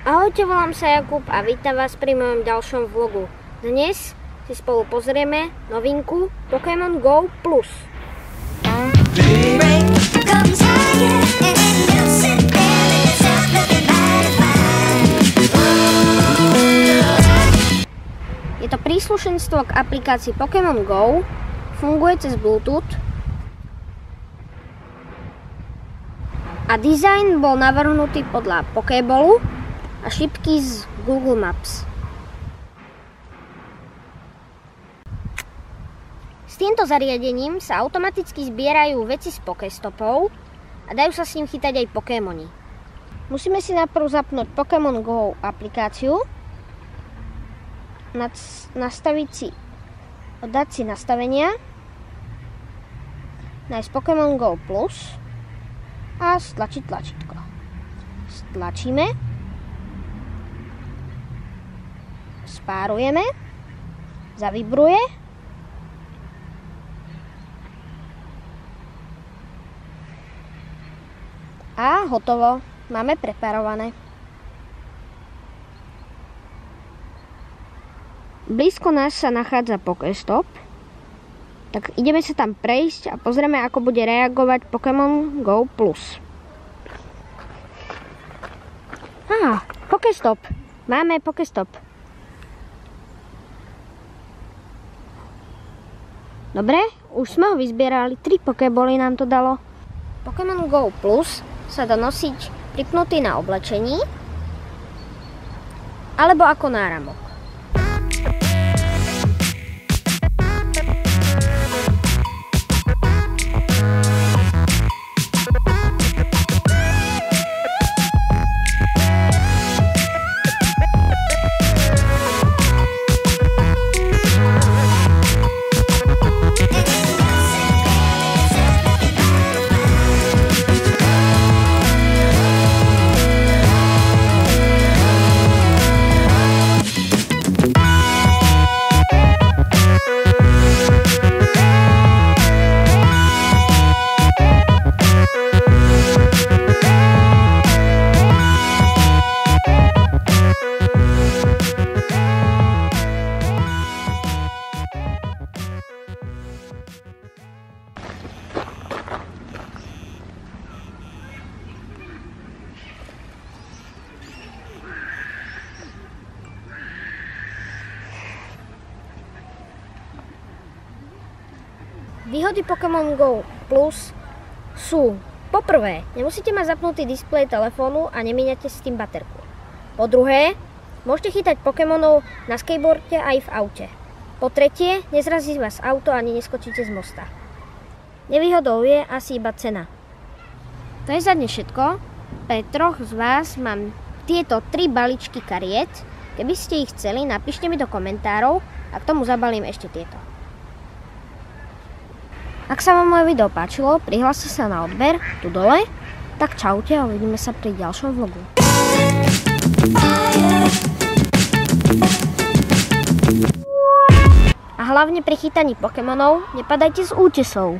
Ahojte, volám sa Jakub a vítam vás pri mojom ďalšom vlogu. Dnes si spolu pozrieme novinku Pokémon Go Plus. Je to príslušenstvo k aplikácii Pokémon Go, funguje cez Bluetooth a dizajn bol navrhnutý podľa Pokéballu a šipky z Google Maps. S týmto zariadením sa automaticky zbierajú veci z Pokéstopov a dajú sa s ním chytať aj Pokémoni. Musíme si najprv zapnúť Pokémon Go aplikáciu, dať si nastavenia, nájsť Pokémon Go Plus a stlačiť tlačítko. Stlačíme, spárujeme, zavibruje a hotovo, máme preparované. Blízko nás sa nachádza Pokéstop, tak ideme sa tam prejsť a pozrieme, ako bude reagovať Pokémon Go Plus. Pokéstop. Máme Pokéstop. Dobre, už sme ho vyzbierali, 3 Pokébally nám to dalo. Pokémon Go Plus sa dá nosiť pripnutý na oblečení alebo ako náramok. Výhody Pokémon Go Plus sú: poprvé, nemusíte mať zapnutý displej telefónu a nemíňate s tým baterku. Po druhé, môžete chytať Pokémonov na skateboarde aj v aute. Po tretie, nezrazí vás auto ani neskočíte z mosta. Nevýhodou je asi iba cena. To je za dnes všetko. Pre 3 z vás mám tieto 3 balíčky kariet. Keby ste ich chceli, napíšte mi do komentárov a k tomu zabalím ešte tieto. Ak sa vám moje video páčilo, prihláste sa na odber tu dole. Tak čaute a uvidíme sa pri ďalšom vlogu. A hlavne pri chytaní Pokémonov nepadajte z útesov.